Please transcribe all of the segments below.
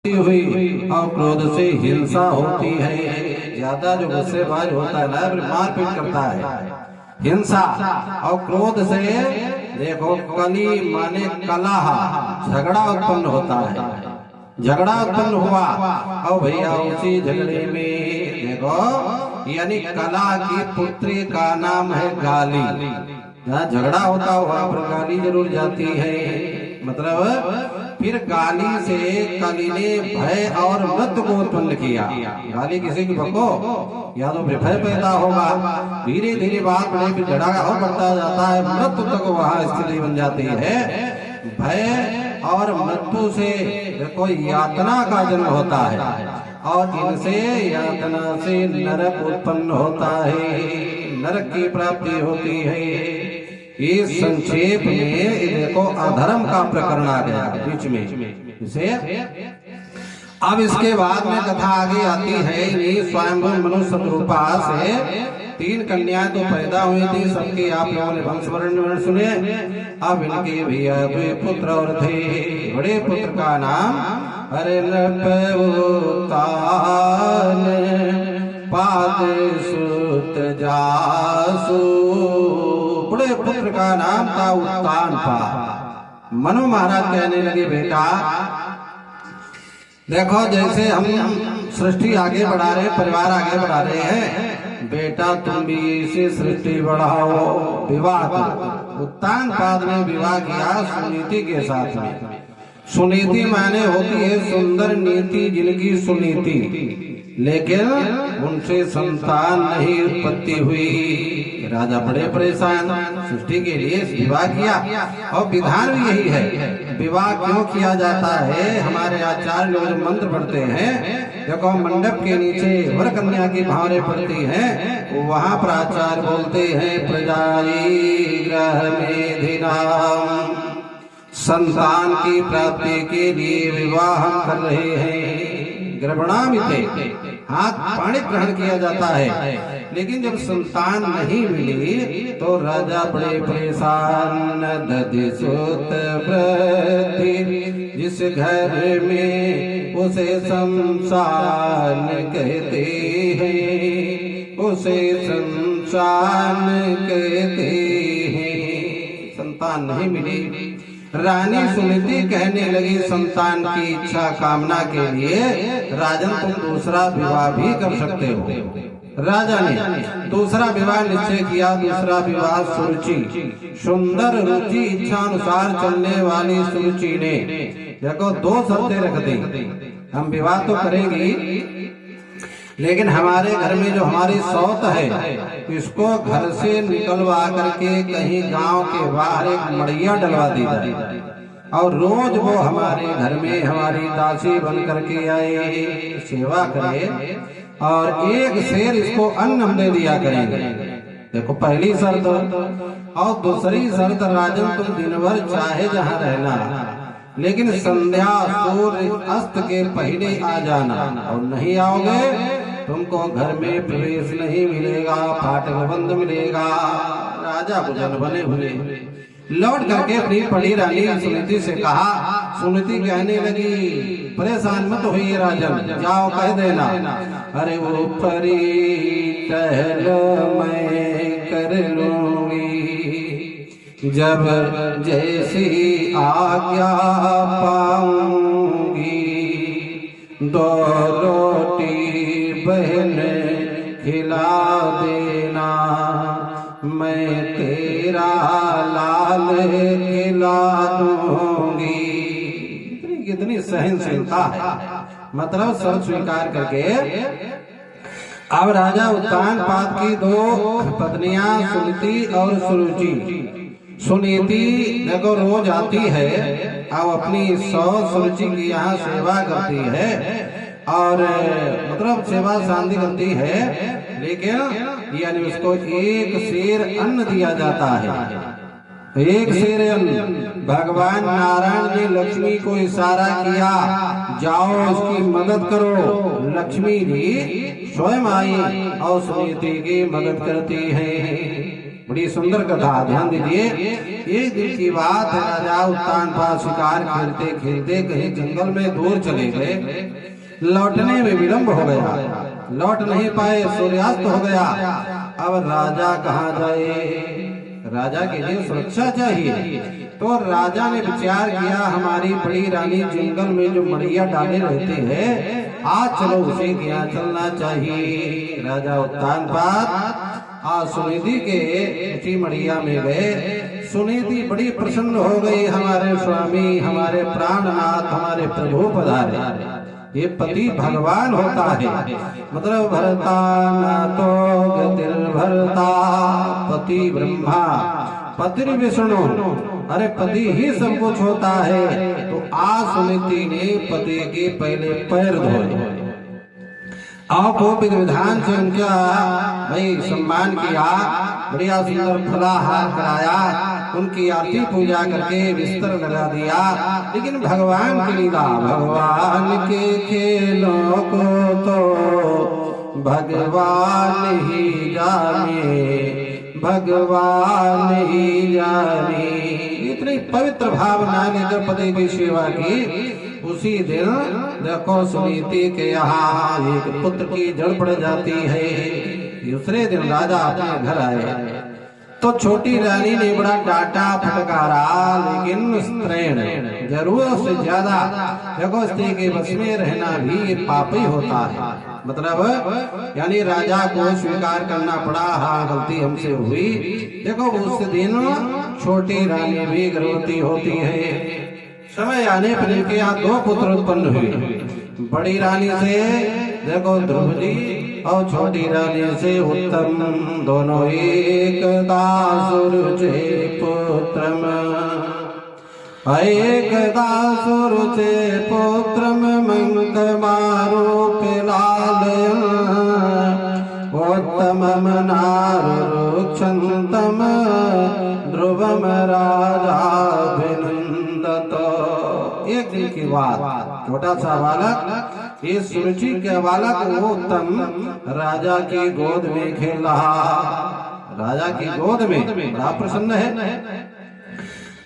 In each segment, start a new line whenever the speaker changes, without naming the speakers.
हुई और क्रोध से हिंसा होती है। ज्यादा जो गुस्सेबाज होता है ना फिर मारपीट करता है। हिंसा और क्रोध से देखो कली माने कलह, झगड़ा उत्पन्न होता है। झगड़ा उत्पन्न हुआ और भैया उसी झगड़े में देखो यानी कला की पुत्री का नाम है गाली। जहाँ झगड़ा होता वहां पर गाली जरूर जाती है। मतलब फिर गाली से कली ने भय और मृत्यु को उत्पन्न किया। गाली किसी की बको या तो भय पैदा होगा, धीरे धीरे बात बड़े फिर झगड़ा और बढ़ता जाता है, मृत्यु तक वहां स्थिति बन जाती है। भय और मृत्यु से देखो यातना का जन्म होता है और इनसे यातना से नरक उत्पन्न होता है, नरक की प्राप्ति होती है। इस संक्षेप में देखो अधर्म का प्रकरण आ गया बीच में इसे। अब इसके बाद में कथा आगे आती है। स्वयंभू मनुष्य रूपा से 3 कन्याएं तो पैदा हुई थी, सबके आप लोगों ने वंश वर्ण सुने। अब इनके भी पुत्र और थे। बड़े पुत्र का नाम हरे पादसुत जासु, बड़े पुत्र का नाम था उत्तानपाद। मनु महाराज कहने लगे बेटा देखो जैसे हम सृष्टि आगे बढ़ा रहे, परिवार आगे बढ़ा रहे हैं, बेटा तुम भी इसे सृष्टि बढ़ाओ, विवाह करो। उत्तानपाद ने विवाह किया सुनीति के साथ में। सुनीति माने होती है सुंदर नीति, जिनकी सुनीति, लेकिन उनसे संतान नहीं उत्पत्ति हुई। राजा बड़े परेशान, सृष्टि के लिए विवाह किया और विधान भी यही है। विवाह क्यों किया जाता है? हमारे आचार्य लोग मंत्र पढ़ते हैं, देखो मंडप के नीचे वर कन्या की भावरें पड़ती हैं, वहां पर आचार्य बोलते हैं प्रजाई ग्रह मेधिनाम, संतान की प्राप्ति के लिए विवाह हम कर रहे हैं। गर्भणामिते हाथ पानी ग्रहण किया जाता है। लेकिन जब संतान नहीं मिली तो राजा बड़े परेशान। दधि सुत व्रति जिस घर में उसे शमशान कहते हैं, उसे शमशान कहते हैं। संतान नहीं मिली। रानी सुनीति कहने लगी संतान की इच्छा कामना के लिए राजन तुम दूसरा विवाह भी कर सकते हो। राजा ने दूसरा विवाह निश्चय किया। दूसरा विवाह सुरुचि, सुंदर रुचि इच्छा अनुसार चलने वाली सुरुचि ने देखो 2 शर्तें रख दी। हम विवाह तो करेंगी लेकिन हमारे घर में जो हमारी सौत है इसको घर से निकलवा करके कहीं गांव के बाहर एक मड़िया डलवा दी जाए और रोज वो हमारे घर में हमारी दासी बन करके आए, सेवा करे और एक शेर इसको अन्न हम दे दिया करेंगे। देखो पहली शर्त। और दूसरी शर्त राजन तुम दिन भर चाहे जहाँ रहना, लेकिन संध्या सूर्य अस्त के पहले आ जाना, और नहीं आओगे तुमको घर में प्रवेश नहीं मिलेगा, फाटक बंद मिलेगा। राजा भुजन बने हुए लौट करके अपनी बड़ी रानी सुनीति से कहा। सुनीति कहने लगी परेशान मत होइए राजन, जाओ कह देना अरे वो परी टहल मैं कर लूंगी, जब जैसी आज्ञा पाऊंगी, 2 रोटी बहन खिला देना, मैं तेरा लाल खिला दूंगी। कितनी सहनशीलता है, मतलब सब स्वीकार करके। अब राजा उत्तानपाद की 2 पत्नियां सुनीति और सुरुचि। सुनीति देखो रोज आती है अब अपनी 100 सुरुचि की यहाँ सेवा करती है और मतलब सेवा शांति करती है, लेकिन यानी उसको 1 शेर अन्न दिया जाता है। 1 शेर अन्न। भगवान नारायण ने लक्ष्मी को इशारा किया जाओ इसकी मदद करो। लक्ष्मी जी स्वयं आई और सुनीति की मदद करती है। बड़ी सुंदर कथा, ध्यान दीजिए। एक दिन की बात है, राजा उत्तानपाद शिकार खेलते खेलते कहीं जंगल में दूर चले गए। लौटने में विलंब हो गया, लौट नहीं पाए, सूर्यास्त हो गया। अब राजा कहाँ जाए? राजा के लिए सुरक्षा चाहिए। तो राजा ने विचार किया, हमारी बड़ी रानी जंगल में जो मड़िया डाले रहते हैं, आज चलो उसे यहाँ चलना चाहिए। राजा उत्तानपाद सुनिधि के उसी मड़िया में गए। सुनिधि बड़ी प्रसन्न हो गई, हमारे स्वामी, हमारे प्राणनाथ, हमारे प्रभु पधारे। ये पति भगवान होता है, मतलब भरता न तो गतिर भरता, पति ब्रह्मा पति विष्णु, अरे पति ही सब कुछ होता है। तो आज सुनीति ने पति के पहले पैर धोए, आपको विधि विधान से उनका भाई सम्मान किया, बढ़िया सुंदर फलाहार कराया, उनकी आरती पूजा करके बिस्तर लगा दिया। लेकिन भगवान की लीला, भगवान के खेलों को तो भगवान ही जाने, भगवान ही जाने। इतनी पवित्र भावना लेकर पति की सेवा की। उसी दिन देखो सुनीति के यहाँ एक पुत्र की जड़ पड़ जाती है। दूसरे दिन राजा अपने घर आए तो छोटी रानी ने बड़ा डांटा फटकारा, लेकिन स्त्रीण जरूरत से ज्यादा देखो स्त्री के बस में रहना भी ये पाप ही होता है। मतलब यानी राजा को स्वीकार करना पड़ा, हाँ गलती हमसे हुई। देखो उस दिन छोटी रानी भी गर्भवती होती है। समय आने पर इनके यहाँ दो पुत्र उत्पन्न हुए, बड़ी रानी से देखो ध्रुव जी और छोटी रानी से उत्तम, दोनों एक दासुरुचे पुत्रम, एक दासुरुचे पुत्रम मंग मारो पिलालयम, उत्तमम नारुक्षन्तम ध्रुवम राजा एक दिन की बात, छोटा सा बालक, इस सुरुचि के बालक वो उत्तम राजा की गोद में खेल रहा, राजा की गोद में बड़ा प्रसन्न है।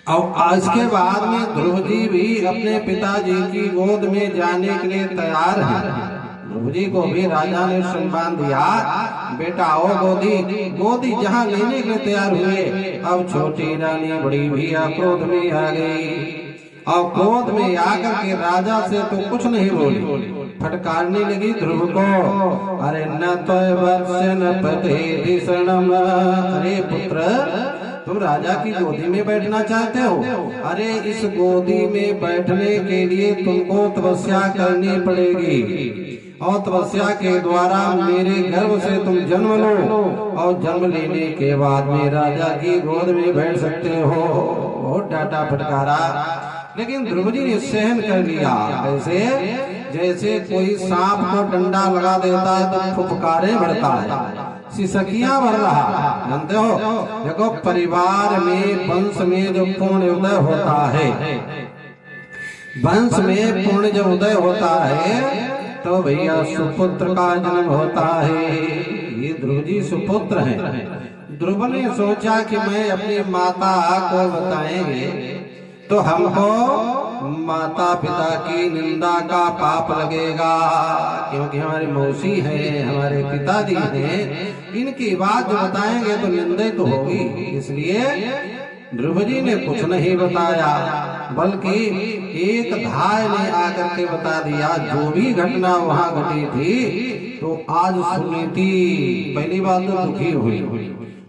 और आज के बाद में ध्रुव जी भी अपने पिताजी की गोद में जाने के लिए तैयार है। ध्रुव जी को भी राजा ने सम्मान दिया, बेटा आओ गोदी। गोदी जहाँ लेने के लिए तैयार हुए, अब छोटी रानी बड़ी भी क्रोध में आ गई। और क्रोध में आकर के राजा से तो कुछ नहीं बोली, फटकारने लगी ध्रुव को, अरे न तो न पते दिशणम, अरे पुत्र तुम राजा की गोदी में बैठना चाहते हो? अरे इस गोदी में बैठने के लिए तुमको तपस्या करनी पड़ेगी, और तपस्या के द्वारा मेरे गर्भ से तुम जन्म लो, और जन्म लेने के बाद में राजा की गोद में बैठ सकते हो। बहुत डांटा फटकारा, लेकिन ध्रुव जी ने सहन कर लिया। कैसे? जैसे कोई सांप को डंडा लगा देता है तो फुफकारे भरता है, सिसकियां भर रहा। जानते हो, देखो परिवार में वंश में जो पूर्ण उदय होता है, वंश में पूर्ण जब उदय होता है तो भैया सुपुत्र का जन्म होता है। ये ध्रुव जी सुपुत्र हैं। ध्रुव ने सोचा कि मैं अपनी माता को बताएंगे तो हमको माता पिता की निंदा का पाप लगेगा, क्योंकि हमारी मौसी है, हमारे पिताजी हैं, इनकी बात जो बताएंगे तो निंदा तो होगी। इसलिए ध्रुव जी ने कुछ नहीं बताया, बल्कि एक धाय ने आकर के बता दिया जो भी घटना वहाँ घटी थी। तो आज सुनीति पहली बात तो दुखी हुई।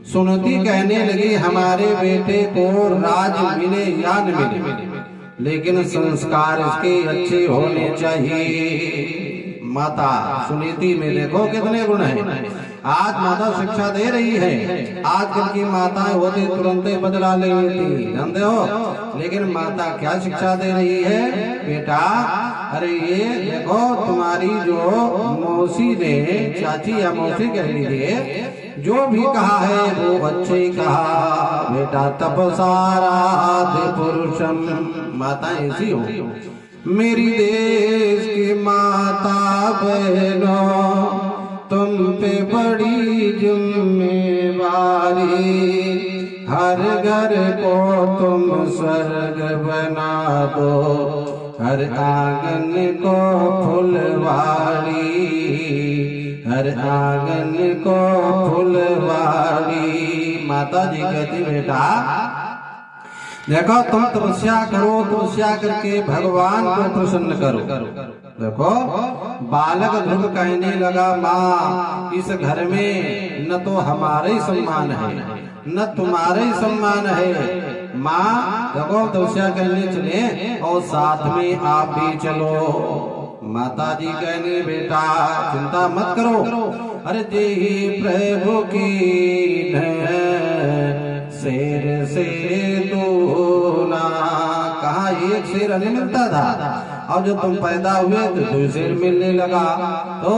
सुनीति कहने लगी हमारे बेटे को राज मिले या न मिले, लेकिन संस्कार इसके अच्छे होने चाहिए। माता सुनीति में देखो कितने गुण हैं। आज माता शिक्षा दे रही है, आजकल की माताएं होती तुरंत बदला ले लेती, जानते हो, लेकिन माता क्या शिक्षा दे रही है? बेटा अरे ये देखो तुम्हारी जो मौसी ने, चाची या मौसी कह लीजिए, जो भी कहा है वो अच्छे ही कहा। बेटा तपसाराधि पुरुषम, माता ऐसी हो। मेरी देश की माता बहनों, तुम पे बड़ी जिम्मेवारी, हर घर को तुम स्वर्ग बना दो, हर आंगन को फुलवाड़ी, हर आंगन को फुलवाड़ी। माता जी कहती बेटा देखो तुम तपस्या करो, तपस्या करके भगवान को प्रसन्न करो। देखो बालक ध्रुव कहने लगा माँ इस घर में न तो हमारा ही सम्मान है न तुम्हारा ही सम्मान है। माँ देखो तपस्या करने चले और साथ में आप भी चलो। माता जी कहने बेटा चिंता मत करो, अरे जी प्रभु की शेर से दूना। कहा एक शेर नहीं मिलता था और जब तुम पैदा हुए तो 2 शेर मिलने लगा। तो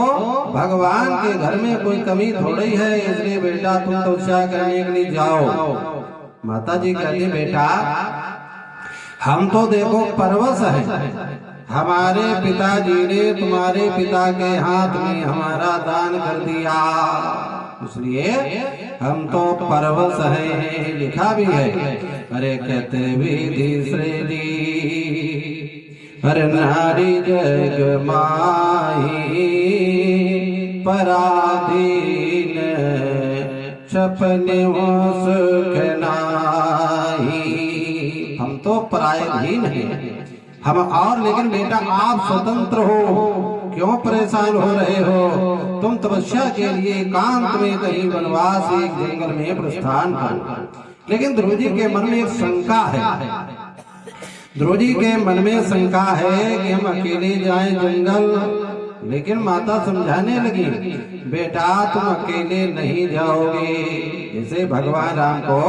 भगवान के घर में कोई कमी थोड़ी है, इसलिए बेटा तुम तपस्या करने के लिए जाओ। माता जी कहती बेटा हम तो देखो परवश है, हमारे पिताजी ने तुम्हारे पिता के हाथ में हमारा दान कर दिया, इसलिए हम तो परवश हैं। लिखा भी है अरे कहते विधि श्रेणी, अरे नारी जग माही पराधीन, सपने सुख नाही। हम तो परायधीन हैं हम, और लेकिन बेटा आप स्वतंत्र हो, क्यों परेशान हो रहे हो? तुम तपस्या के लिए एकांत में कहीं वनवास एक जंगल में प्रस्थान करो। लेकिन ध्रुव जी के मन में एक शंका है, ध्रुव जी के मन में शंका है कि हम अकेले जाएं जंगल। लेकिन माता समझाने लगी बेटा तुम अकेले नहीं जाओगे। जैसे भगवान राम को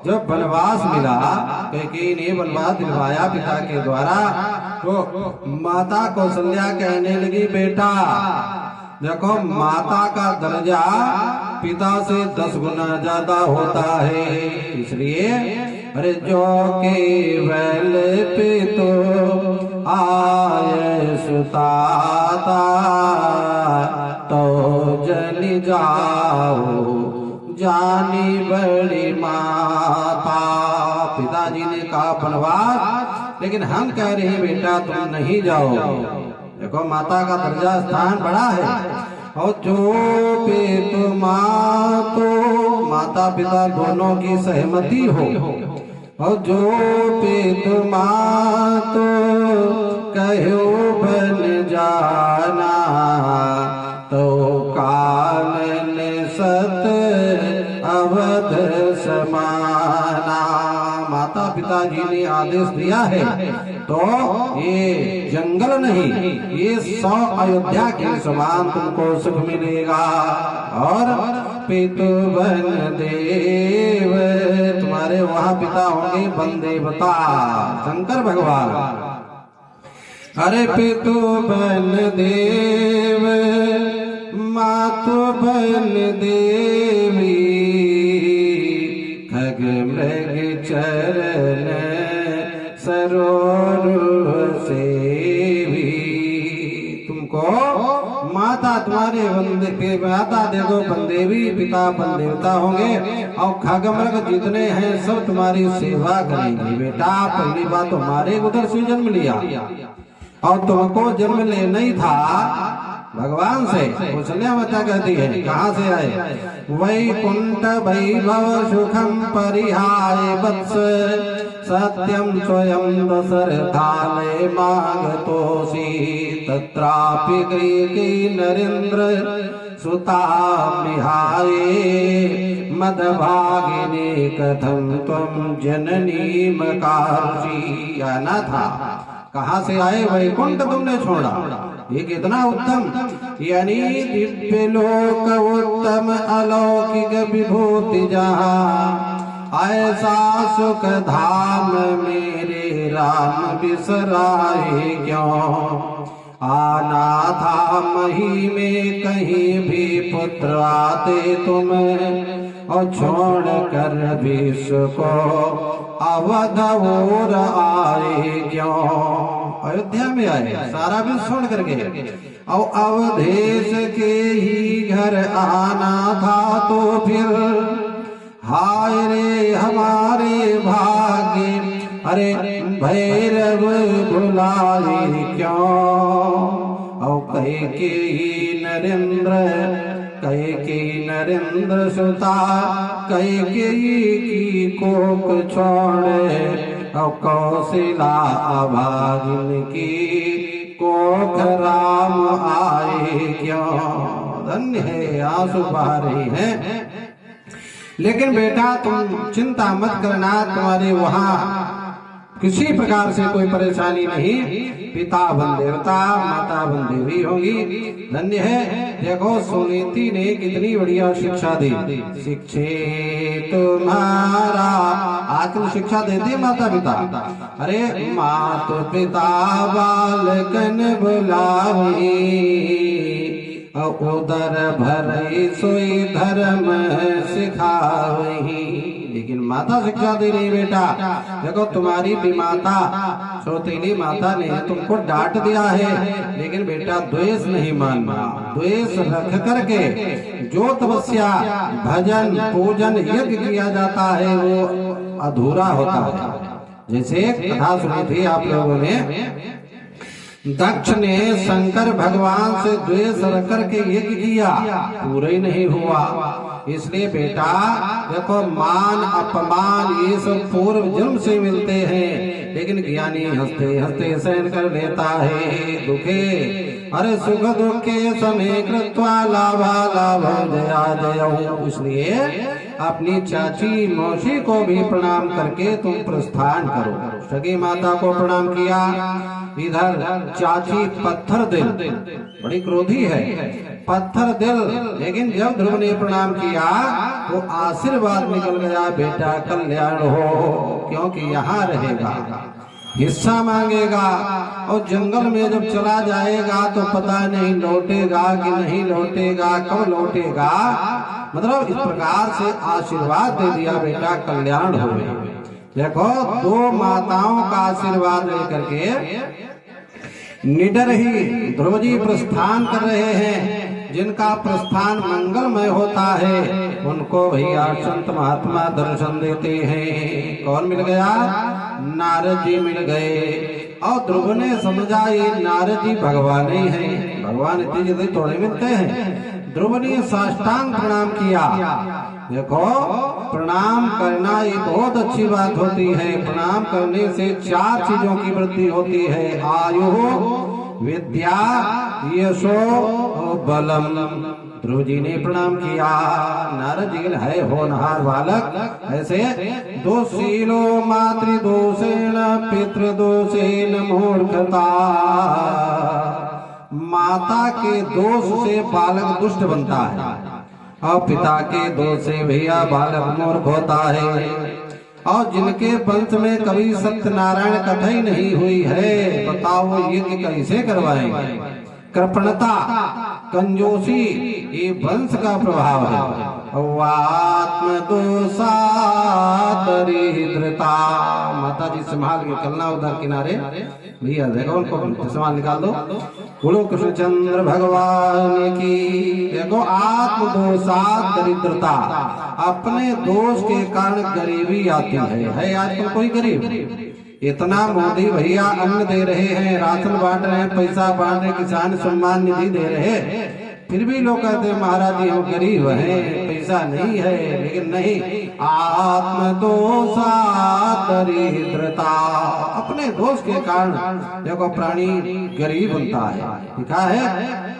जब वनवास मिला, कैकेयी ने वनवास दिलवाया पिता के द्वारा, तो माता कौशल्या कहने लगी बेटा देखो माता का दर्जा पिता से 10 गुना ज्यादा होता है, इसलिए अरे जो केवल पितो आय सुताता तो जन जाओ जानी बड़ी माता। पिताजी ने कहा वनवास, लेकिन हम कह रहे हैं बेटा तुम नहीं जाओ। देखो माता का दर्जा स्थान बड़ा है, और जो पितु मातो माता पिता दोनों की सहमति हो, और जो पितु मातो कहो बन जाना तो कानन सत अवध समाना। माता पिताजी ने आदेश दिया है तो ये जंगल नहीं, ये 100 अयोध्या के समान तुमको सुख मिलेगा। और पितु बन देव, तुम्हारे वहां पिता होंगे बन देवता शंकर भगवान। अरे पितु बन देव मातु बन देवी, खग मृग चरण सरोवर सेवी। तुमको माता तुम्हारे बंदे माता देखो बन देवी, पिता बन देवता होंगे, और खग मृग जितने हैं सब तुम्हारी सेवा करेंगे। बेटा पहली बात तुम्हारे उधर से जन्म लिया, और तुमको जन्म लेना ही था भगवान से। कौशल्या माता कहती है कहाँ से आए? वैकुंठ वैभव सुखम परिहाय वत्स, सत्यम स्वयं दशरथालय मागतोषि, तत्रापि कैकेयी नरेंद्र सुता विहाय, मदभागिनी कथम त्वं जननी मकारुषि। आना था, कहाँ से आए? वैकुंठ तुमने छोड़ा, ये कितना उत्तम, यानी दिव्य लोक उत्तम अलौकिक विभूति जहाँ, ऐसा सुख धाम मेरे राम बिसराए क्यों। आना था मही में कहीं भी पुत्र आते तुम, और छोड़ कर विश्व को अवध और आए क्यों। अयोध्या में आए, सारा विश्व छोड़ कर गए, और अवधेश के ही घर आना था तो फिर हाय रे हमारे भाग्य, अरे भैरव भुलाए क्यों। औ कैकेयी नरेंद्र सुता, कैकेयी की कोख छोड़े। औ कौशिला अभागिन की कोख राम आए क्यों। धन्य है, आंसू बहा रही हैं। लेकिन बेटा तुम चिंता मत करना, तुम्हारे वहां किसी प्रकार से कोई परेशानी नहीं। पिता बन देवता, माता बन देवी होगी। धन्य है। देखो सुनीति ने कितनी बढ़िया शिक्षा दी। शिक्षे तुम्हारा आत्म शिक्षा देती है माता पिता। अरे माता पिता बालकन बुलावी, उदर भरई सोई धर्म सिखावही। लेकिन माता शिक्षा दे रही बेटा। देखो तुम्हारी भी माता, सौतेली माता ने तुमको डांट दिया है, लेकिन बेटा द्वेष नहीं मानना। द्वेष रख करके जो तपस्या भजन पूजन यज्ञ किया जाता है वो अधूरा होता है। जैसे कथा सुनी थी आप लोगों ने, दक्ष ने शंकर भगवान से द्वेष रख करके यज्ञ किया, पूरा ही नहीं हुआ। इसलिए बेटा देखो मान अपमान ये सब पूर्व जन्म से मिलते हैं, लेकिन ज्ञानी हंसते हंसते सहन कर लेता है दुखे। अरे सुख दुखे समय कृत्वा लाभा लाभ जया जय। इसलिए अपनी चाची मौसी को भी प्रणाम करके तुम प्रस्थान करो। सगी माता को प्रणाम किया। इधर चाची पत्थर दिल, बड़ी क्रोधी है, पत्थर दिल। लेकिन जब ध्रुव ने प्रणाम किया तो आशीर्वाद निकल गया, बेटा कल्याण हो, क्योंकि यहाँ रहेगा, हिस्सा मांगेगा। और जंगल में जब चला जाएगा तो पता नहीं लौटेगा कि नहीं लौटेगा, कब लौटेगा। मतलब इस प्रकार से आशीर्वाद दे दिया, बेटा कल्याण हो। देखो दो माताओं का आशीर्वाद लेकर के निडर ही ध्रुव जी प्रस्थान कर रहे हैं। जिनका प्रस्थान मंगलमय होता है उनको भैया संत महात्मा दर्शन देते हैं। कौन मिल गया? नारद जी मिल गए। और ध्रुव ने समझा ये नारद जी भगवान ही हैं, भगवान इतनी जल्दी थोड़े मिलते हैं। ध्रुव ने साष्टांग प्रणाम किया। देखो प्रणाम करना ये बहुत अच्छी बात होती है। प्रणाम करने से 4 चीजों की वृद्धि होती है, आयु, विद्या, यशो और बलम। ध्रुव जी ने प्रणाम किया। नारद जी है होनहार बालक। ऐसे दोषीलो मातृदोषेण पितृदोषेण मूर्खता। माता के दोष से बालक दुष्ट बनता है और पिता के दोष से भैया बालक मूर्ख होता है। और जिनके वंश में कभी सत्यनारायण कथा ही नहीं हुई है, बताओ यज्ञ कैसे करवाएंगे? कृपणता, कंजूसी ये वंश का प्रभाव है। आत्म दोषा दरिद्रता। माता जी संभाल के चलना उधर किनारे, भैया देखो उनको सामान निकाल दो। बोलो कृष्णचंद्र भगवान की। देखो आत्म दोषा दरिद्रता, अपने दोष के कारण गरीबी आती है आजकल कोई गरीब? इतना मोदी भैया अन्न दे रहे हैं, राशन बांट रहे हैं, पैसा बांट रहे, किसान सम्मान निधि दे रहे हैं, फिर भी लोग कहते हैं महाराज जी हम गरीब हैं, पैसा नहीं है। लेकिन नहीं, आत्म दोषा दरिद्रता, अपने दोष के कारण देखो प्राणी गरीब बनता है। लिखा है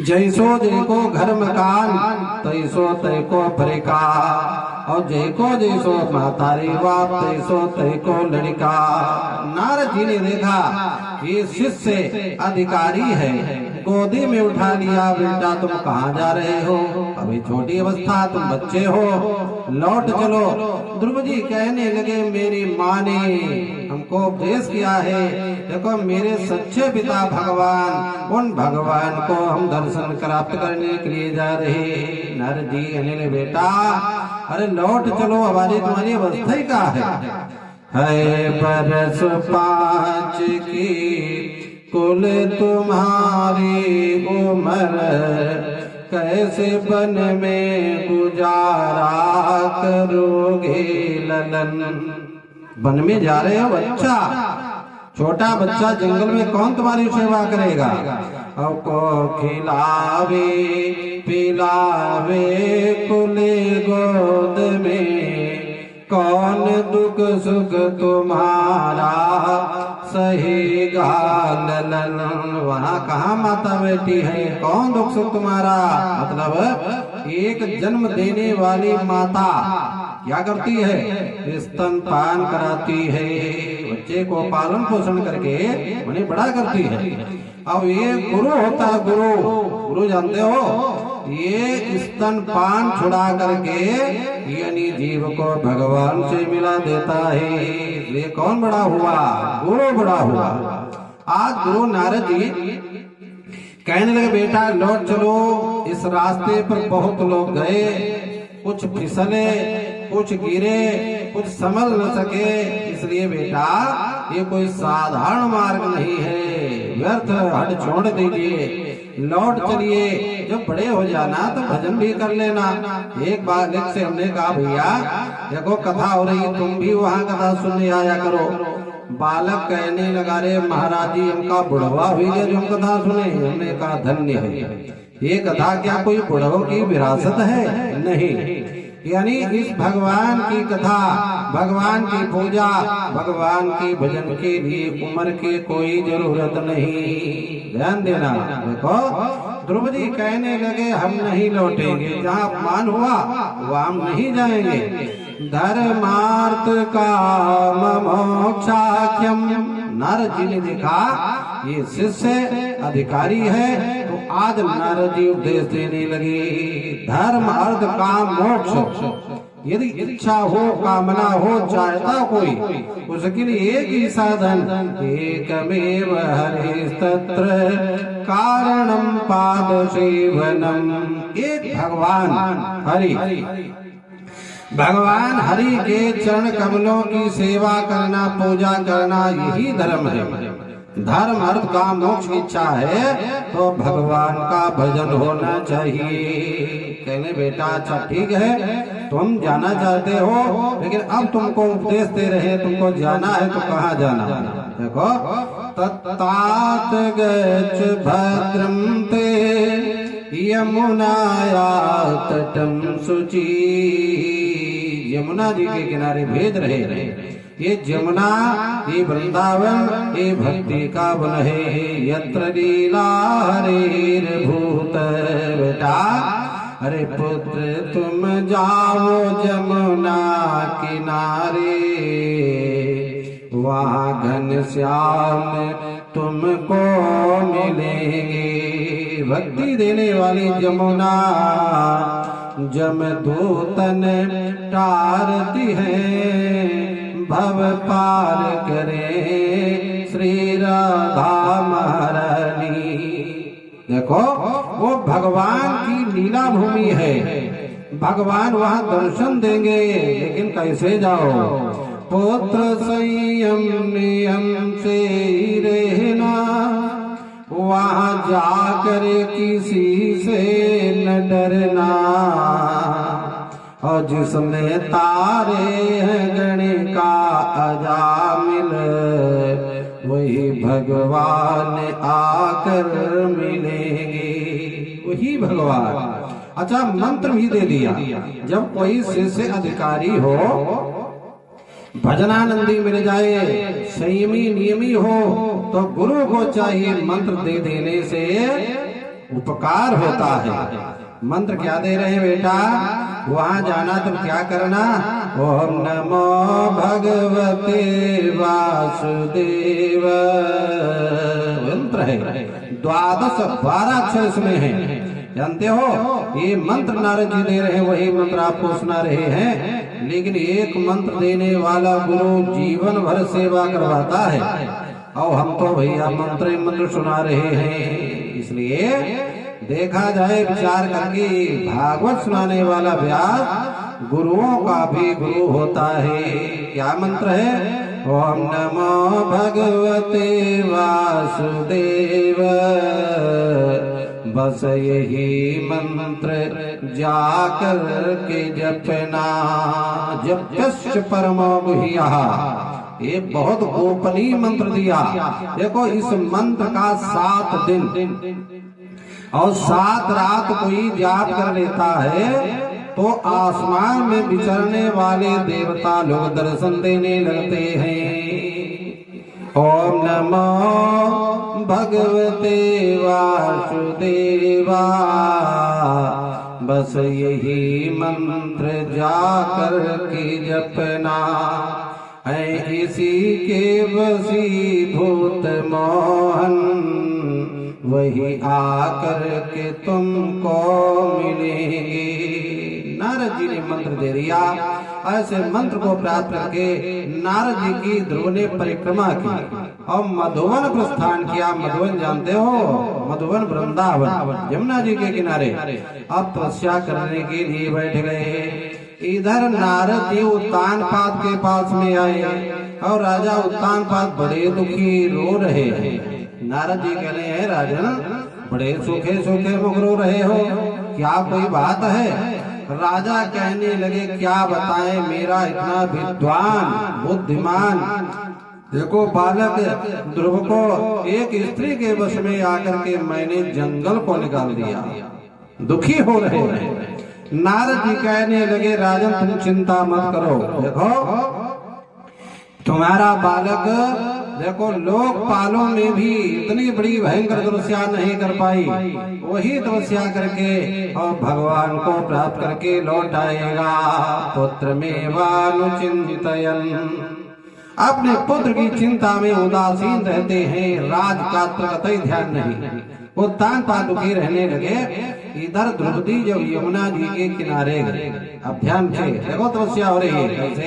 जैसो जैको घर मकान तैसो तैको परिका। और जैको जैसो महतारी बाप तैसो तैको लड़का। नारद जी ने देखा ये शिष्य अधिकारी है, गोदी में उठा लिया। बेटा तुम कहाँ जा रहे हो? अभी छोटी अवस्था, तुम बच्चे हो, लौट चलो। ध्रुव जी कहने लगे मेरी माँ ने हमको उपदेश किया है, देखो मेरे सच्चे पिता भगवान, उन भगवान को हम दर्शन प्राप्त करने के लिए जा रहे। नारद जी कहने लगे बेटा अरे लौट चलो, हमारी तुम्हारी अवस्था ही क्या है बरस 5 की कुल तुम्हारी उम्र, कैसे वन में गुजारा करोगे ललन। वन में जा रहे हो बच्चा, छोटा बच्चा, जंगल में कौन तुम्हारी सेवा करेगा। अब को खिलावे पिलावे कुले गोद में, कौन दुख सुख तुम्हारा सहेगा ललन। वहाँ कहाँ माता बैठी है, कौन दुख सुख तुम्हारा। मतलब एक जन्म देने वाली माता क्या करती है, स्तनपान कराती है, बच्चे को पालन पोषण करके उन्हें बड़ा करती है। अब ये गुरु होता है, गुरु जानते हो, ये स्तनपान छुड़ा करके यानी जीव को भगवान से मिला देता है। ये कौन बड़ा हुआ, गुरु बड़ा हुआ। आज गुरु नारद जी कहने लगे बेटा लौट चलो, इस रास्ते पर बहुत लोग गए, कुछ फिसले, कुछ गिरे, कुछ संभल न सके, इसलिए बेटा ये कोई साधारण मार्ग नहीं है, व्यर्थ हट छोड़ दीजिए, लौट चलिए, जब बड़े हो जाना तो भजन भी कर लेना। एक बार एक से हमने कहा भैया देखो कथा हो रही, तुम भी वहाँ कथा सुनने आया करो। बालक कहने लगा रे महाराज जी हमका बुढ़वा हुई है जो हम कथा सुने। हमने कहा धन्य है, ये कथा क्या कोई बुढ़वों की विरासत है, नहीं। यानी इस भगवान की कथा, भगवान की पूजा, भगवान की भजन के लिए उम्र की कोई जरूरत नहीं। ध्यान देना। देखो द्रौपदी कहने लगे हम नहीं लौटेंगे, जहाँ अपमान हुआ वहाँ हम नहीं जाएंगे। धर्मार्थ काम मोक्षाख्यम। नारद जी ने देखा ये शिष्य अधिकारी है, तो आज नारद जी उपदेश देने लगे धर्म अर्थ काम मोक्ष। यदि इच्छा हो, कामना हो, चाहता कोई, उसके लिए एक ही साधन, एकमेव हरिस्तत्र कारणम पाद सेवनम। एक भगवान हरि, भगवान हरि के चरण कमलों की सेवा करना, पूजा करना, यही धर्म है। धर्म अर्थ काम मोक्ष की इच्छा है तो भगवान का भजन होना चाहिए। कहने बेटा अच्छा ठीक है, तुम जाना चाहते हो, लेकिन अब तुमको उपदेश दे रहे हैं, तुमको जाना है तो कहाँ जाना है। देखो तत्तात गच्छ भद्रम ते यमुनाया तटम शुचि। यमुना जी के किनारे भेज रहे। ये जमुना, ये वृंदावन, ये भक्ति का वन है। यत्र लीला हरेर भूत। बेटा अरे पुत्र तुम जाओ जमुना किनारे, वहाँ घनश्याम तुमको मिलेंगे। भक्ति देने वाली जमुना जमदूतन टारती है, भव पार करे श्री राधा महारानी। देखो वो भगवान की लीला भूमि है, भगवान वहाँ दर्शन देंगे, लेकिन कैसे जाओ। पुत्र संयम नियम से रहना, वहाँ जाकर किसी से न डरना। और जिसमें तारे हैं गणिका अजामिल, वही भगवान आकर मिलेंगे, वही भगवान। अच्छा मंत्र भी दे दिया, जब कोई शिष्य अधिकारी हो, भजनानंदी मिल जाए, संयमी नियमी हो, तो गुरु को चाहिए मंत्र दे देने से उपकार होता है। मंत्र क्या दे रहे हैं बेटा, वहाँ जाना तो क्या करना, ओम नमो भगवते वासुदेव मंत्र है। 12 अक्षर इसमें है, जानते हो। ये मंत्र नारद जी दे रहे हैं, वही मंत्र आपको सुना रहे हैं। लेकिन एक मंत्र देने वाला गुरु जीवन भर सेवा करवाता है, और हम तो भैया मंत्र सुना रहे हैं। इसलिए देखा जाए विचार करके, भागवत सुनाने वाला व्यास गुरुओं का भी गुरु होता है। क्या मंत्र है, ओम नमो भगवते वासुदेव बस यही मंत्र जाकर के जपना। जप्यश्च परमो गुह्यः, ये बहुत गोपनीय मंत्र दिया। देखो इस मंत्र का 7 दिन और 7 रात कोई जाप कर लेता है तो आसमान में विचरने वाले देवता लोग दर्शन देने लगते हैं। ओम नमो भगवते वासुदेवा, बस यही मंत्र जाकर के जपना है। इसी के वशीभूत मोहन, वही आकर के तुमको मिलेंगे। नारद जी ने मंत्र दे दिया। ऐसे मंत्र को प्राप्त करके नारद जी की ध्रुव ने परिक्रमा की और मधुवन प्रस्थान किया। मधुवन जानते हो, मधुवन वृंदावन यमुना जी के किनारे। अब तपस्या करने के लिए बैठ गए। इधर नारद जी उत्तानपाद के पास में आए और राजा उत्तानपाद बड़े दुखी रो रहे हैं। नारद जी कह रहे हैं, राजन बड़े सूखे सूखे मुख रो रहे हो, क्या कोई बात है? राजा कहने लगे, क्या बताएं, मेरा इतना विद्वान बुद्धिमान देखो बालक ध्रुव को एक स्त्री के वश में आकर के मैंने जंगल को निकाल दिया। दुखी हो रहे हैं। नारद जी कहने लगे, राजन तुम चिंता मत करो। देखो तुम्हारा बालक देखो लोकपालों में भी इतनी बड़ी भयंकर तपस्या नहीं कर पाई, वही तपस्या करके और भगवान को प्राप्त करके लौट आएगा। पुत्र में वानुचिंतयन्, अपने पुत्र की चिंता में उदासीन रहते हैं, राज का कतई ध्यान नहीं। वो उत्तानपाद दुखी रहने लगे। इधर द्रौपदी जब यमुना जी के किनारे गए, अब ध्यान से देखो तपस्या हो रही है कैसे।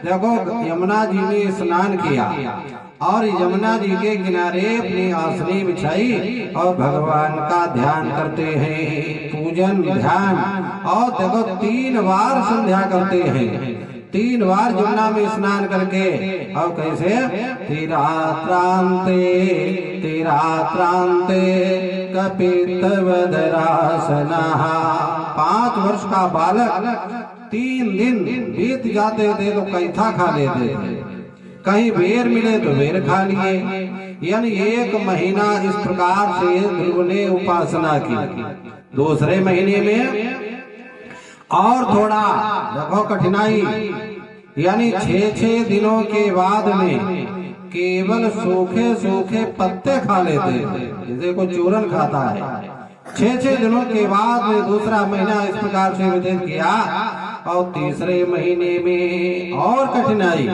देखो यमुना जी ने स्नान किया और यमुना जी के किनारे अपनी आसनी बिछाई और भगवान का ध्यान करते हैं, पूजन ध्यान। और देखो 3 बार संध्या करते हैं, 3 बार यमुना में स्नान करके। और कैसे, तीरात्रांते तीरात्रांते कपितवदरासनः। 5 वर्ष का बालक 3 दिन बीत जाते थे तो कैथा खा लेते थे, कहीं बेर मिले तो बेर खा लिए। यानी 1 महीना इस प्रकार से ध्रुव ने उपासना की। दूसरे महीने में और थोड़ा देखो कठिनाई, यानी 6 दिनों के बाद में केवल सूखे सूखे पत्ते खा लेते थे, जैसे कोई चूरन खाता है। 6 दिनों के बाद में दूसरा महीना इस प्रकार से व्यतीत किया। और तीसरे महीने में और कठिनाई,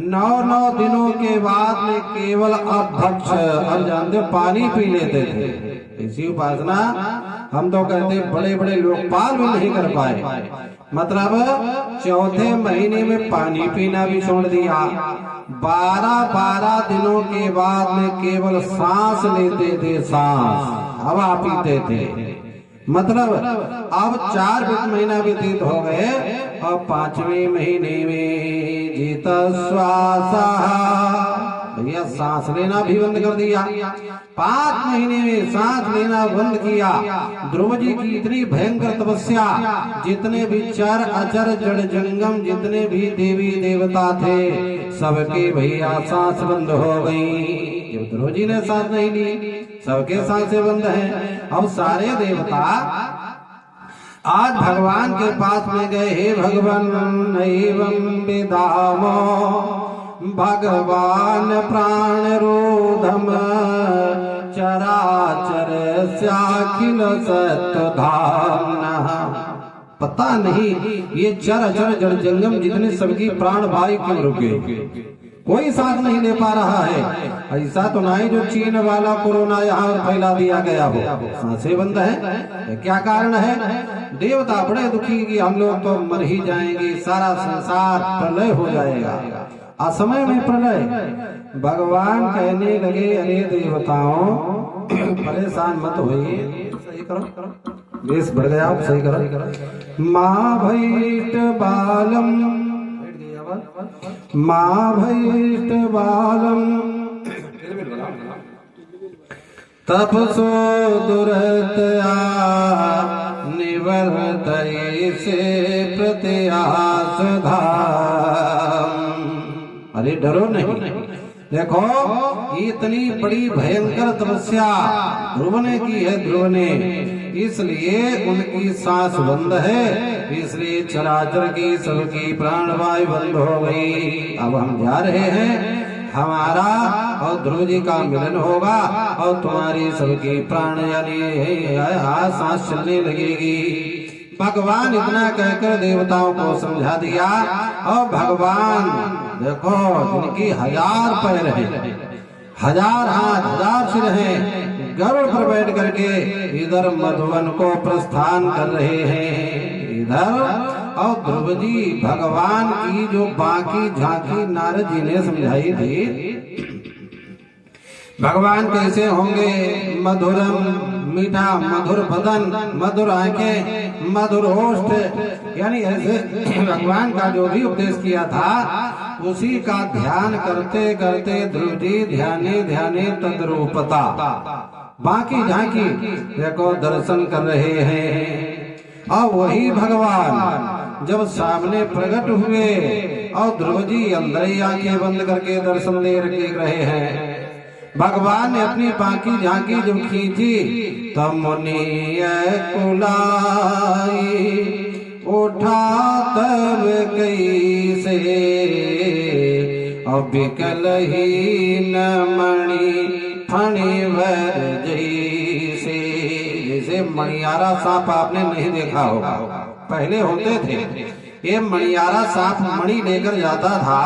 9 दिनों के बाद में केवल अभक्ष, अब जानते पानी पी लेते थे। इसी उपासना हम तो कहते बड़े बड़े लोकपाल भी नहीं कर पाए। मतलब 4थे महीने में पानी पीना भी छोड़ दिया। 12 दिनों के बाद में केवल सांस लेते थे, सांस हवा पीते थे। मतलब अब 4 महीना व्यतीत हो गए और 5वें महीने में जित श्वास, भैया सांस लेना भी बंद कर दिया। 5 महीने में सांस लेना बंद किया। ध्रुव जी की इतनी भयंकर तपस्या, जितने भी चर अचर जड़ जंगम जितने भी देवी देवता थे सबके भैया सांस बंद हो गई। जब ध्रुव जी ने सांस नहीं ली, सबके सांसें बंद हैं। अब सारे देवता आज भगवान के पास में गए, हे भगवान नैवं विदामो भगवान प्राण रोधम चराचर स्याखिल सत्वधाम्नः। पता नहीं ये चर अचर जड़ जंगम जितने सबकी प्राण भाई क्यों रुके, कोई सांस नहीं ले पा रहा है। ऐसा तो नहीं जो चीन वाला कोरोना यहाँ फैला दिया गया हो, सांसें बंद है। क्या कारण है? देवता बड़े दुखी कि हम लोग तो मर ही जाएंगे, सारा संसार प्रलय हो जाएगा, असमय में प्रलय। भगवान कहने लगे, अरे देवताओं परेशान मत होइए, सही करो, बेस बढ़ गया, आप सही करो। माँ भैष्ट बालम, माँ भैष्ट बालम तपसो दुरतया निवर्तय से प्रत्यास धाम। अरे डरो नहीं, देखो इतनी बड़ी भयंकर तपस्या ध्रुव ने की है, ध्रुव ने, इसलिए उनकी सांस बंद है, इसलिए चराचर की सबकी प्राणवायु बंद हो गई। अब हम जा रहे हैं, हमारा और ध्रुव जी का मिलन होगा और तुम्हारी सबकी प्राण यानी सांस चलने लगेगी। भगवान इतना कहकर देवताओं को समझा दिया। और भगवान देखो जिनकी 1000 पैर हैं, 1000 हाथ, 1000 सिर हैं, गरुड़ पर बैठ करके इधर मधुवन को प्रस्थान कर रहे हैं इधर। और ध्रुव जी भगवान की जो बाकी झांकी नारद जी ने समझाई थी, भगवान कैसे होंगे, मधुरम मीठा, मधुर बदन, मधुर आंखें, मधुर होष्ठ, यानी ऐसे भगवान का जो भी उपदेश किया था उसी का ध्यान करते करते ध्रुव जी ध्याने ध्याने तद्रूपता बाकी झांकी देखो दर्शन कर रहे हैं। और वही भगवान जब सामने प्रकट हुए और ध्रुव जी अंदर ही आंखें बंद करके दर्शन दे रहे हैं। भगवान ने अपनी बाकी झांकी जब खींची तब मुनि कुलाई उठा तब कैसे और बिकल ही न मणि फणिवर जैसे। जैसे मणियारा सांप आपने नहीं देखा होगा, पहले होते थे, ये मणियारा सांप मणि लेकर जाता था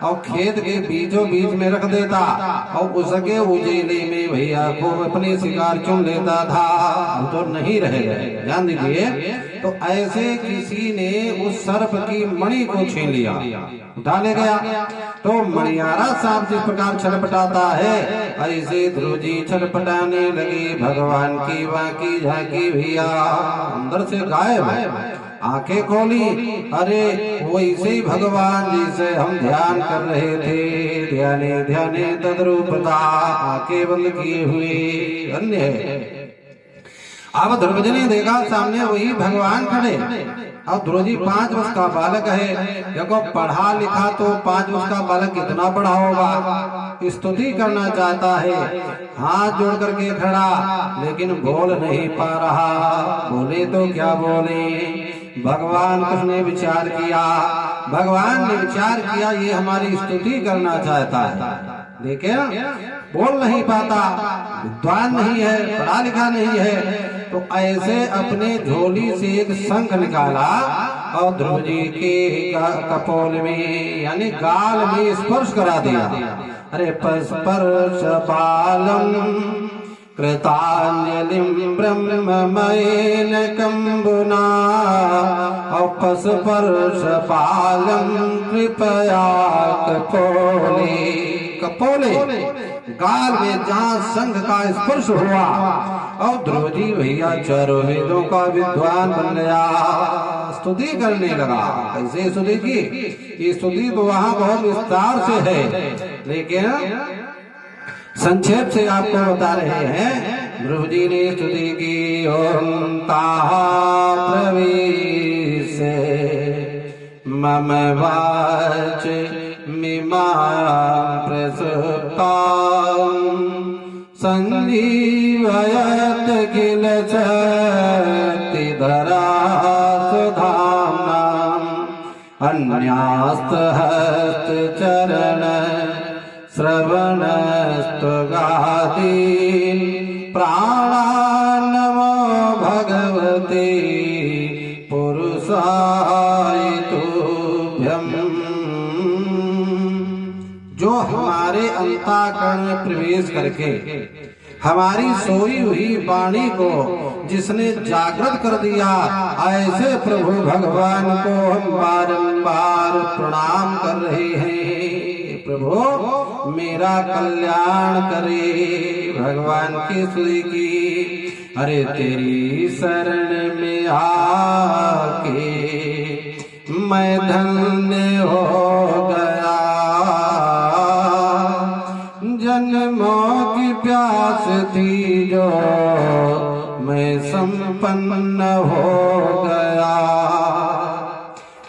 और खेत के बीचों बीच में रख देता और उसके उजेले में भैया को अपने शिकार चुन लेता था। हम तो नहीं रह गए, ध्यान दीजिए। तो ऐसे किसी ने उस सर्प की मणि को छीन लिया, उठा ले गया। तो मणियारा सांप जिस प्रकार छटपटाता है ऐसे ध्रुव जी छटपटाने लगे। भगवान की बाकी झांकी भैया अंदर से गायब, आंखें खोली, अरे वैसे ही भगवान जी से हम ध्यान कर रहे थे, ध्याने ध्याने तद्रूपता, आंखें बंद किए हुए अन्य है। अब ध्रुव जी ने देखा सामने वही भगवान खड़े। अब ध्रुव जी 5 वर्ष का बालक है, देखो पढ़ा लिखा तो 5 वर्ष का बालक कितना बड़ा होगा, स्तुति करना चाहता है, हाथ जोड़ करके खड़ा, लेकिन बोल नहीं पा रहा। बोले तो क्या बोले। भगवान कृष्ण ने विचार किया, भगवान ने विचार किया ये हमारी स्तुति करना चाहता है, लेकिन बोल नहीं पाता, विद्वान नहीं है, पढ़ा लिखा नहीं है। तो ऐसे अपने झोली से एक शंख निकाला और ध्रुव जी के कपोल में यानी गाल में स्पर्श करा दिया। अरे स्पर्श बालम कृतांजलिं ब्रह्ममयेन कंबुना अपस्पर्श पालम कृपया कपोले। कपोले गाल में जहाँ संघ का स्पर्श हुआ और ध्रुव जी भैया चारों वेदों का विद्वान बन गया, स्तुति करने लगा। कैसे स्तुति की? ये स्तुति तो वहाँ बहुत विस्तार से है, लेकिन संक्षेप से आपको बता रहे हैं। ध्रुव जी ने स्तुति की, ओम ताहा प्रवेश मम वाच मिमा प्रसुप्ता संजीवयत किल शक्तिधरा सुधाम्ना अन्यास्त हस्त चरण श्रवणस्तुगादीन् प्राणान्नमो भगवते पुरुषाय तुभ्यम्। जो हमारे अंतःकरण में प्रवेश करके हमारी सोई हुई वाणी को जिसने जागृत कर दिया, ऐसे प्रभु भगवान को हम बारंबार प्रणाम कर रहे हैं। प्रभु मेरा कल्याण करे, भगवान की स्तुति की। अरे तेरी शरण में आके मैं धन्य हो गया, जन्मों की प्यास आस थी जो मैं संपन्न हो गया।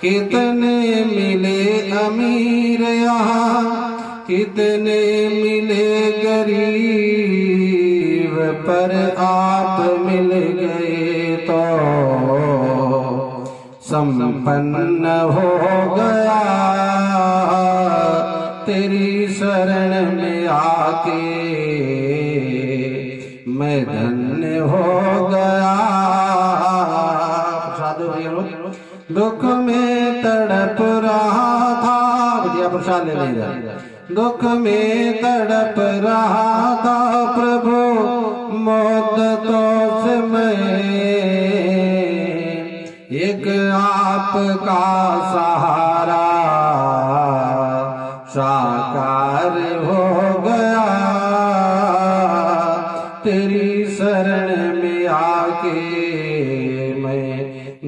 कितने मिले अमीर यहाँ, कितने मिले गरीब, पर आप मिल गए तो संपन्न हो गया। तेरी शरण में आके मैं धन्य हो गया। साधु भैया लोग, दुख में तड़प रहा था, भैया प्रसाद ले लेगा। दुख में तड़प रहा था प्रभु मुद्दतों से मैं, एक आपका सहारा साकार हो गया। तेरी शरण में आके मैं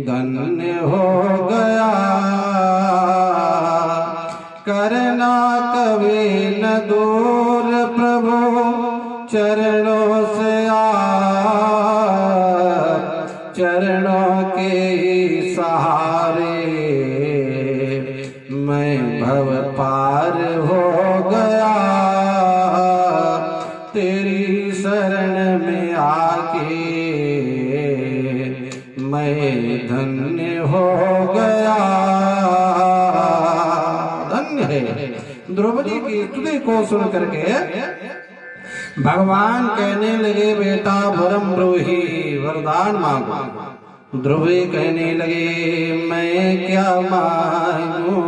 धन्य हो गया। करना कभी न दूर प्रभु चरणों से चरणों के सहारे मैं भव पार हो गया। तेरी शरण में आके मैं धन्य हो गया। धन्य है। द्रौपदी की स्तुति को सुन करके भगवान कहने लगे, बेटा वरम ब्रूहि, वरदान मांगो। ध्रुवी कहने लगे, मैं क्या मांगू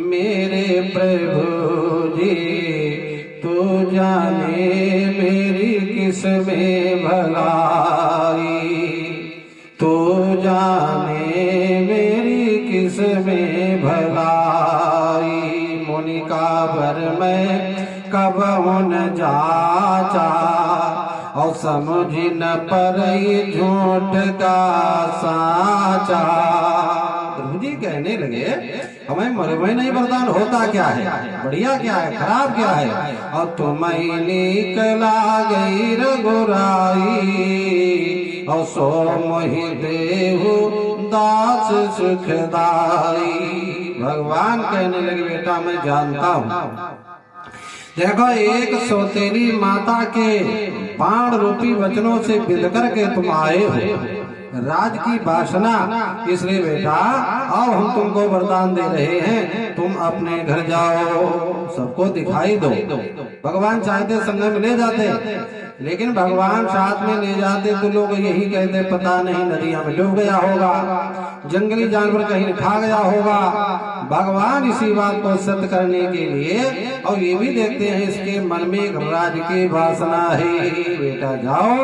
मेरे प्रभु जी, तू जाने मेरी किस्में भलाई, तू जाने मेरी किस्में भलाई। मोनिका भर में कब न जाचा, और समझ न परई झूठ का साचा। प्रभु जी कहने लगे, हमें मरवे नहीं वरदान होता क्या है, बढ़िया क्या है, खराब क्या है। और तुम्हें निकला गई रघुराई, और सो मोहि देहु दास सुखदाई। भगवान कहने लगे, बेटा मैं जानता हूँ, देखो एक सौतेली माता के बाण रूपी वचनों से बिध करके तुम आए हो, राज की वासना, इसलिए बेटा आओ हम तुमको वरदान दे रहे हैं, तुम अपने घर जाओ, सबको दिखाई दो। भगवान चाहते संग में ले जाते, लेकिन भगवान साथ में ले जाते तो लोग यही कहते, पता नहीं नदियां में डूब गया होगा, जंगली जानवर कहीं खा गया होगा। भगवान इसी बात को सत्य करने के लिए और ये भी देखते हैं इसके मन में एक राज की वासना है। बेटा जाओ,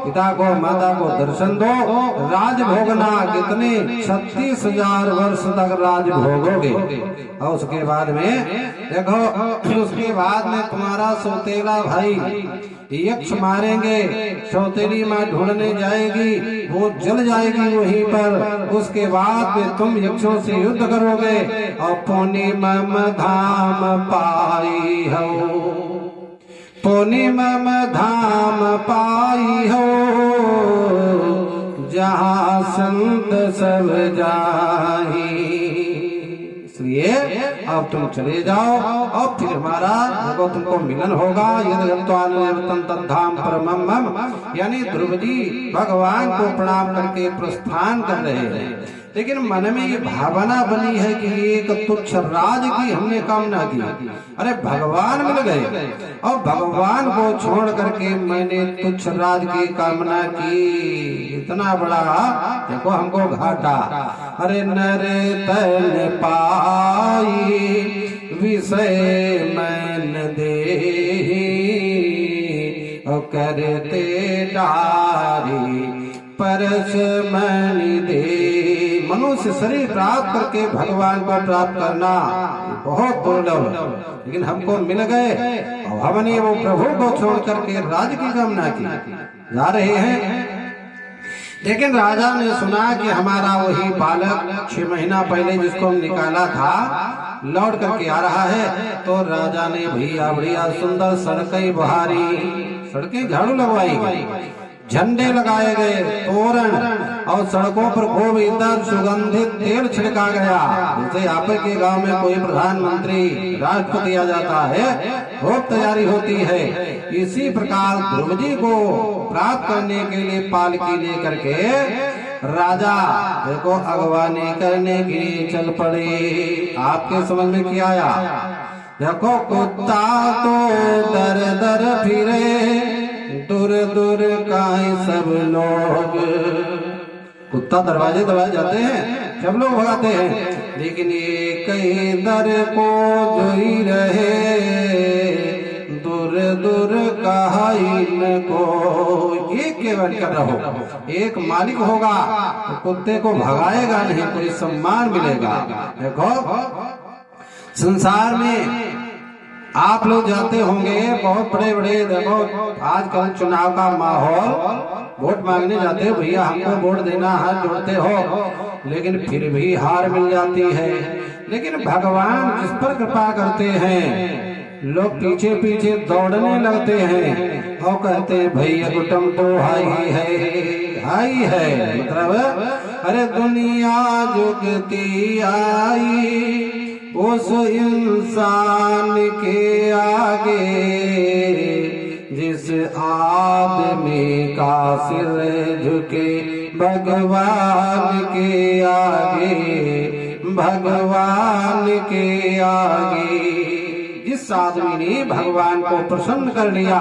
पिता को माता को दर्शन दो, राज भोगना, कितने 36,000 वर्ष तक राज भोगोगे। और उसके बाद में देखो, उसके बाद में तुम्हारा सौतेला भाई यक्ष मारेंगे, सौतेली माँ ढूंढने जाएगी, वो जल जाएगी वहीं पर। उसके बाद में तुम यक्षों से युद्ध करोगे और पूर्णिमा धाम पाई हो, पूर्णिमा धाम पाई हो, जहाँ संत सब जाही। इसलिए अब तुम चले जाओ और फिर हमारा देखो तुमको मिलन होगा। धाम परमम, यानी ध्रुव जी भगवान को प्रणाम करके प्रस्थान कर रहे हैं, लेकिन मन में ये भावना बनी है कि एक तुच्छ राज की हमने कामना की, अरे भगवान मिल गए और भगवान को छोड़ करके मैंने तुच्छ राज की कामना की, इतना बड़ा देखो हमको घाटा। अरे नर तन पाई विषय मन दे, और करते डारी परस मन दे। मनुष्य शरीर प्राप्त करके भगवान को प्राप्त करना बहुत दुर्लभ, लेकिन हमको मिल गए और हमने वो प्रभु को छोड़ करके राज की कामना की। जा रहे हैं, लेकिन राजा ने सुना कि हमारा वही बालक 6 महीना पहले जिसको हम निकाला था लौट करके आ रहा है। तो राजा ने भैया बढ़िया सुंदर सड़कें बहारी, सड़कें झाड़ू लगवाई गई, झंडे लगाए गए, तोरण और सड़कों पर खूब इतर सुगंधित तेल छिड़का गया। जैसे आपके गांव में कोई प्रधानमंत्री राष्ट्रपति आ जाता है, खूब तैयारी होती है। इसी प्रकार ध्रुव जी को प्राप्त करने के लिए पालकी लेकर के राजा देखो अगवानी करने के लिए चल पड़े। आपके समझ में क्या आया? देखो कुत्ता तो दर दर फिरे, दूर दूर काहे सब लोग। कुत्ता दरवाजे दबाए जाते हैं, सब लोग भगाते हैं, लेकिन ये कई दर को जो ही रहे, दूर दूर कहा इनको। एक केवल कर रहो, एक मालिक होगा तो कुत्ते को भगाएगा नहीं, कोई सम्मान मिलेगा। देखो संसार में आप लोग जाते होंगे बहुत बड़े बड़े, देखो आजकल चुनाव का माहौल, वोट मांगने जाते हो, भैया हमको वोट देना, हाथ जोड़ते हो, लेकिन फिर भी हार मिल जाती है। लेकिन भगवान जिस पर कृपा करते हैं लोग पीछे पीछे दौड़ने लगते हैं और कहते हैं भैया कुटुम तो हाई है। मतलब अरे दुनिया जुगती आई उस इंसान के आगे जिस आदमी का सिर झुके भगवान के आगे, भगवान के आगे। जिस आदमी ने भगवान को प्रसन्न कर लिया,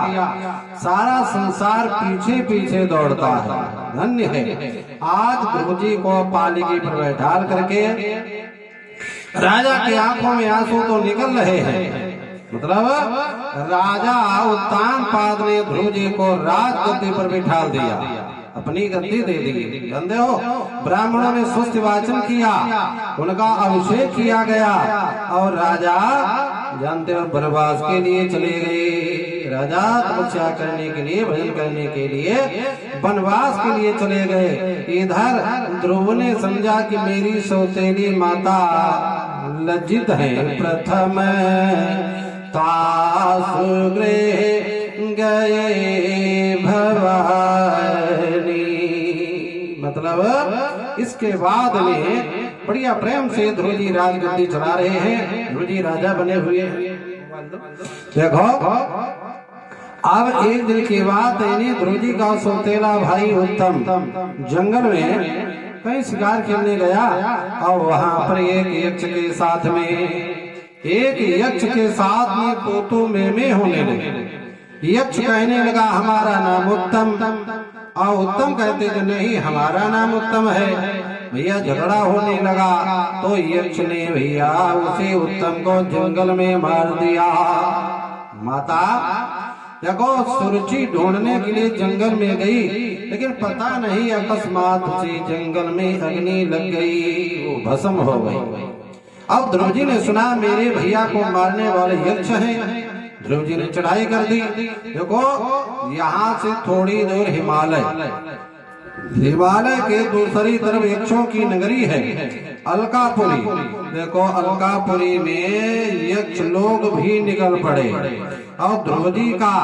सारा संसार पीछे पीछे दौड़ता है। धन्य है। आज ध्रुव जी को पालकी पर बैठाल करके राजा की आंखों में आंसू तो निकल रहे हैं। मतलब राजा उत्तानपाद ने ध्रुव जी को राजगद्दी पर बिठा दिया, अपनी गद्दी दे दी। जानते हो ब्राह्मणों ने स्वस्ति वाचन किया, उनका अभिषेक किया गया और राजा जानते हो वनवास के लिए चले गए। राजा तपस्या करने के लिए, भजन करने के लिए वनवास के लिए चले गए। इधर ध्रुव ने समझा कि मेरी सौतेली माता लज्जित है। प्रथम तासुगृह गए भवानी, मतलब इसके बाद में बढ़िया प्रेम से ध्रुव जी राजगद्दी चला रहे हैं, ध्रुव जी राजा बने हुए हैं। देखो अब एक दिन की बात है, ध्रुव जी का सौतेला भाई उत्तम जंगल में कहीं शिकार खेलने गया और वहां पर एक यक्ष के साथ में तोतो में होने लगे। यक्ष कहने लगा हमारा नाम उत्तम, और उत्तम कहते थे नहीं हमारा नाम उत्तम है। भैया झगड़ा होने लगा तो यक्ष ने भैया उसे उत्तम को जंगल में मार दिया। माता देखो सुरुचि ढूंढने के लिए जंगल में गई, लेकिन पता नहीं अकस्मात उसे जंगल में अग्नि लग गई, वो भस्म हो गई। अब ध्रुव जी ने सुना मेरे भैया को मारने वाले यक्ष हैं। ध्रुव जी ने चढ़ाई कर दी। देखो यहाँ से थोड़ी दूर हिमालय के दूसरी तरफ यक्षों की नगरी है अलकापुरी। देखो अलकापुरी में यक्ष लोग भी निकल पड़े और ध्रुव जी का